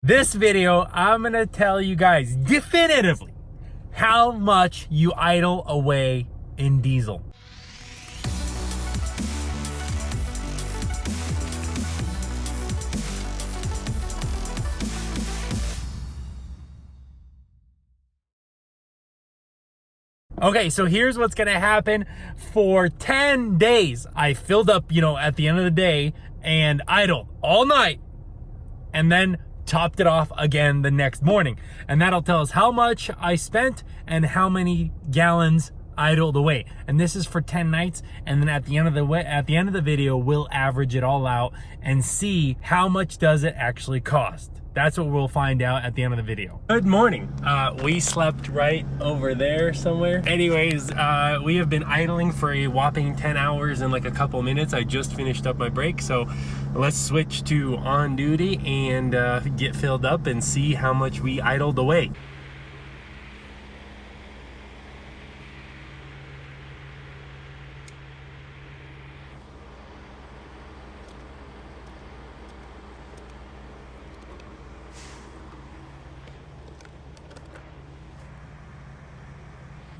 This video, I'm gonna tell you guys definitively how much you idle away in diesel. Okay, so here's what's gonna happen. For 10 days, I filled up, at the end of the day and idled all night and then topped it off again the next morning. And that'll tell us how much I spent and how many gallons idled away. And this is for 10 nights. And then at the end of the video, we'll average it all out and see how much does it actually cost. That's what we'll find out at the end of the video. Good morning. We slept right over there somewhere. Anyways, we have been idling for a whopping 10 hours and like a couple minutes. I just finished up my break, so let's switch to on duty and get filled up and see how much we idled away.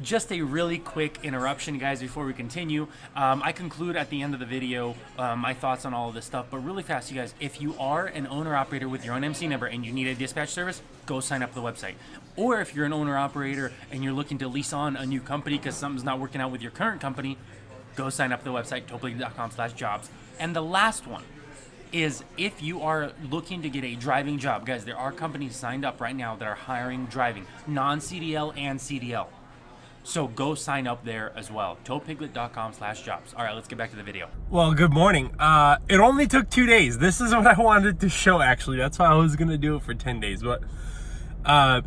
Just a really quick interruption, guys, before we continue. I conclude at the end of the video my thoughts on all of this stuff, but really fast, you guys, if you are an owner-operator with your own MC number and you need a dispatch service, go sign up for the website. Or if you're an owner-operator and you're looking to lease on a new company because something's not working out with your current company, go sign up for the website, towpiglet.com/jobs. And the last one is if you are looking to get a driving job, guys, there are companies signed up right now that are hiring driving, non-CDL and CDL. So go sign up there as well. towpiglet.com/jobs. All right, let's get back to the video. Well, good morning. It only took 2 days. This is what I wanted to show, actually. That's why I was going to do it for 10 days. But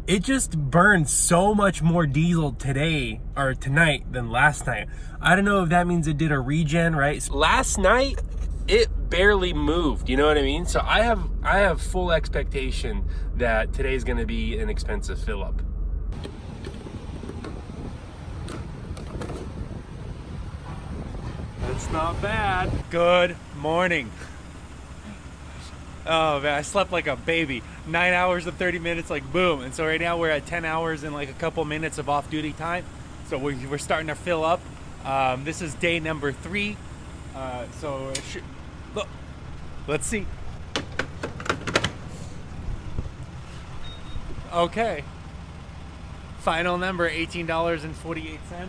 it just burned so much more diesel today or tonight than last night. I don't know if that means it did a regen, right? Last night, it barely moved. You know what I mean? So I have full expectation that today's going to be an expensive fill up. It's not bad. Good morning. Oh man, I slept like a baby. 9 hours and 30 minutes, like boom. And so right now we're at 10 hours and like a couple minutes of off-duty time. So we're starting to fill up. This is day number 3. Look, let's see. Okay. Final number, $18.48.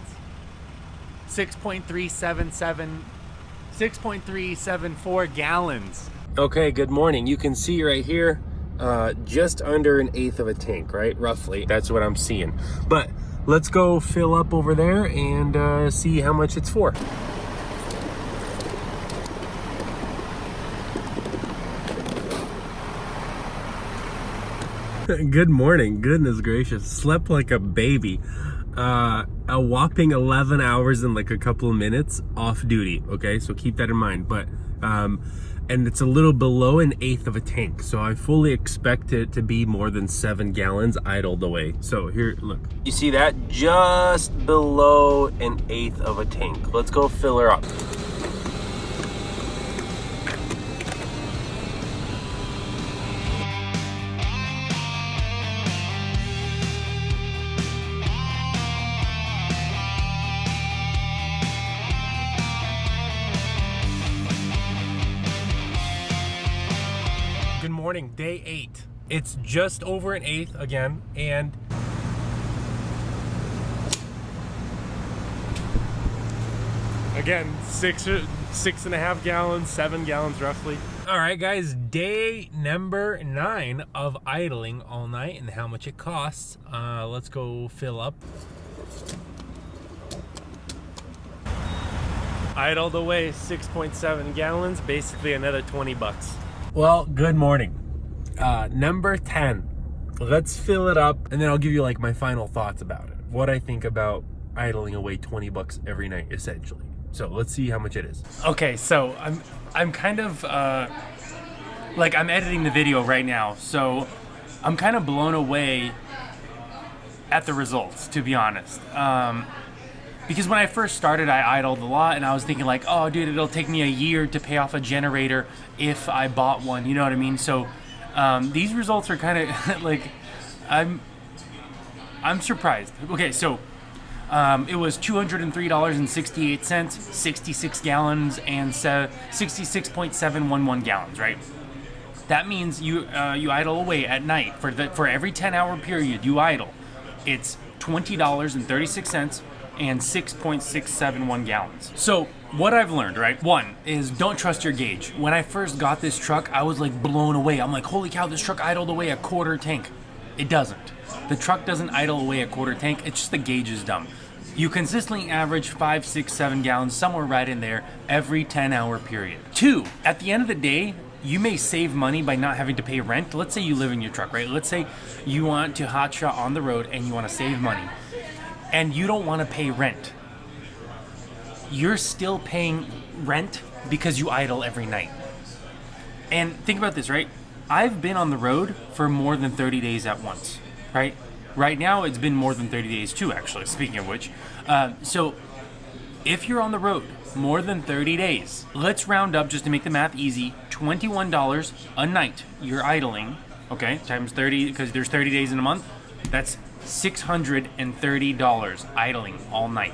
6.374 gallons. Okay, good morning. You can see right here, just under 1/8 of a tank, right? Roughly, that's what I'm seeing. But let's go fill up over there and see how much it's for. Good morning. Goodness gracious. Slept like a baby. A whopping 11 hours and like a couple of minutes off duty. Okay, so keep that in mind. But and it's a little below 1/8 of a tank, so I fully expect it to be more than 7 gallons idled away. So here, look, you see that? Just below 1/8 of a tank. Let's go fill her up. Good morning, day 8. It's just over 1/8 again, and again, 6.5 gallons, 7 gallons roughly. All right, guys, day number 9 of idling all night and how much it costs. Let's go fill up. Idled away 6.7 gallons, basically another 20 bucks. Well, good morning. Number 10. Let's fill it up, and then I'll give you like my final thoughts about it. What I think about idling away 20 bucks every night, essentially. So let's see how much it is. Okay, so I'm kind of like I'm editing the video right now, so I'm kind of blown away at the results, to be honest. Because when I first started, I idled a lot, and I was thinking like, oh dude, it'll take me a year to pay off a generator if I bought one, you know what I mean? So These results are kind of like, I'm surprised. Okay, so it was $203.68, 66 gallons, and 66.711 gallons, right? That means you idle away at night for every 10-hour period you idle. It's $20.36 and 6.671 gallons. So what I've learned, right? One is don't trust your gauge. When I first got this truck, I was like blown away. I'm like, holy cow, this truck idled away a quarter tank. It doesn't. The truck doesn't idle away a quarter tank. It's just the gauge is dumb. You consistently average 5, 6, 7 gallons, somewhere right in there, every 10-hour period. Two, at the end of the day, you may save money by not having to pay rent. Let's say you live in your truck, right? Let's say you want to hotshot on the road and you want to save money and you don't want to pay rent. You're still paying rent because you idle every night. And think about this, right? I've been on the road for more than 30 days at once, right? Right now, it's been more than 30 days too, actually, speaking of which. So if you're on the road more than 30 days, let's round up just to make the math easy, $21 a night you're idling, okay, times 30, because there's 30 days in a month, that's $630 idling all night.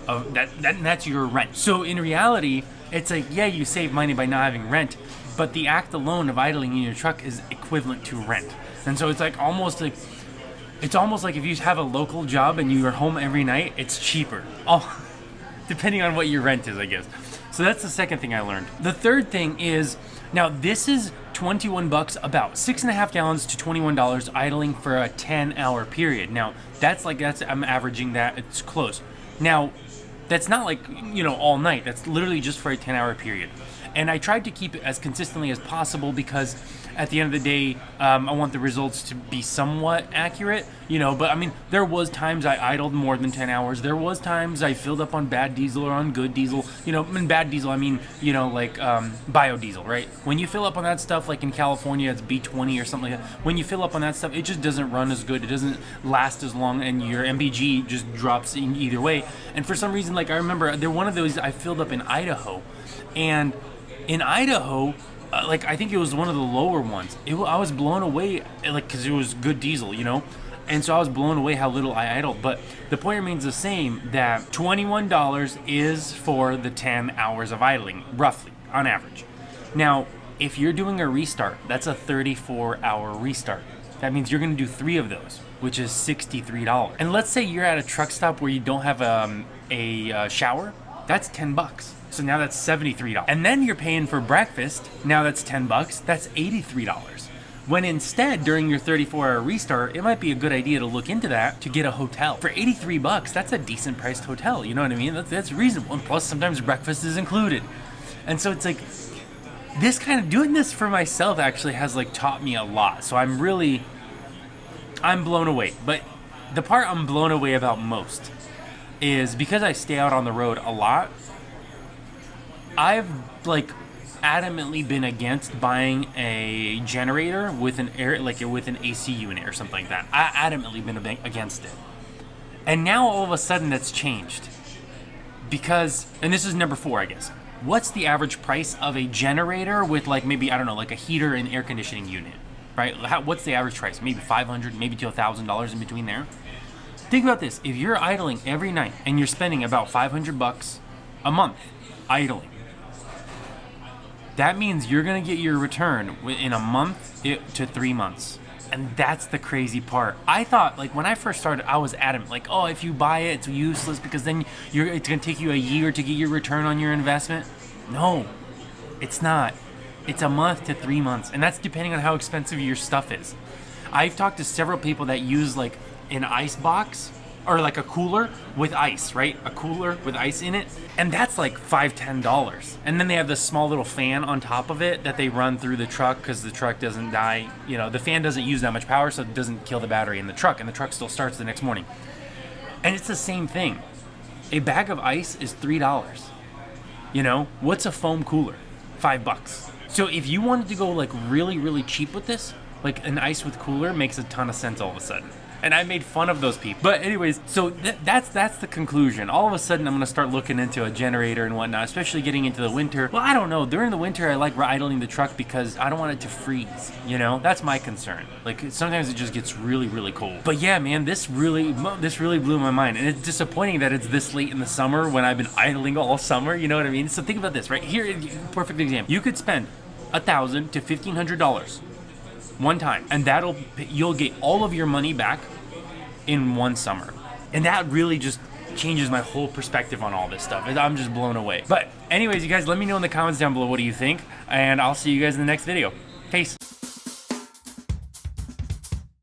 That's your rent. So in reality, it's like, yeah, you save money by not having rent, but the act alone of idling in your truck is equivalent to rent. And so it's almost like if you have a local job and you are home every night, it's cheaper. Depending on what your rent is, I guess. So that's the second thing I learned. The third thing is, now this is $21, about 6.5 gallons to $21 idling for a 10-hour period. Now I'm averaging that, it's close. Now, that's not like, all night. That's literally just for a 10-hour period. And I tried to keep it as consistently as possible because at the end of the day, I want the results to be somewhat accurate, but I mean, there was times I idled more than 10 hours. There was times I filled up on bad diesel or on good diesel, and bad diesel, I mean, like biodiesel, right? When you fill up on that stuff, like in California, it's B20 or something like that. When you fill up on that stuff, it just doesn't run as good. It doesn't last as long, and your MPG just drops in either way. And for some reason, like I remember, one of those I filled up in Idaho, and in Idaho, I think it was one of the lower ones. I was blown away, because it was good diesel, And so I was blown away how little I idled. But the point remains the same, that $21 is for the 10 hours of idling, roughly, on average. Now, if you're doing a restart, that's a 34-hour restart. That means you're going to do 3 of those, which is $63. And let's say you're at a truck stop where you don't have a shower. That's $10. So now that's $73. And then you're paying for breakfast. Now that's $10. That's $83. When instead, during your 34-hour restart, it might be a good idea to look into that to get a hotel. For $83, that's a decent priced hotel. You know what I mean? That's reasonable. And plus, sometimes breakfast is included. And so it's like, doing this for myself actually has taught me a lot. So I'm blown away. But the part I'm blown away about most is because I stay out on the road a lot, I've adamantly been against buying a generator with an AC unit or something like that. I adamantly been against it. And now all of a sudden that's changed. Because, and this is number 4, I guess. What's the average price of a generator with maybe, I don't know, a heater and air conditioning unit, right? What's the average price? Maybe $500, maybe to $1,000 in between there. Think about this. If you're idling every night and you're spending about $500 a month idling, that means you're going to get your return in a month to 3 months. And that's the crazy part. I thought, when I first started, I was adamant. If you buy it, it's useless because then it's going to take you a year to get your return on your investment. No, it's not. It's a month to 3 months. And that's depending on how expensive your stuff is. I've talked to several people that use, an ice box or a cooler with ice, right? A cooler with ice in it. And that's $5, $10. And then they have this small little fan on top of it that they run through the truck because the truck doesn't die. The fan doesn't use that much power, so it doesn't kill the battery in the truck, and the truck still starts the next morning. And it's the same thing. A bag of ice is $3. What's a foam cooler? $5. So if you wanted to go really, really cheap with this, an ice with cooler makes a ton of sense all of a sudden. And I made fun of those people. But anyways, so that's the conclusion. All of a sudden, I'm gonna start looking into a generator and whatnot, especially getting into the winter. Well, I don't know. During the winter, I like idling the truck because I don't want it to freeze. You know, that's my concern. Like sometimes it just gets really, really cold. But yeah, man, this really blew my mind, and it's disappointing that it's this late in the summer when I've been idling all summer. You know what I mean? So think about this, right here. Perfect example. You could spend $1,000 to $1,500 one time, and you'll get all of your money back in one summer. And that really just changes my whole perspective on all this stuff. I'm just blown away. But anyways, you guys, let me know in the comments down below what do you think, and I'll see you guys in the next video. Peace.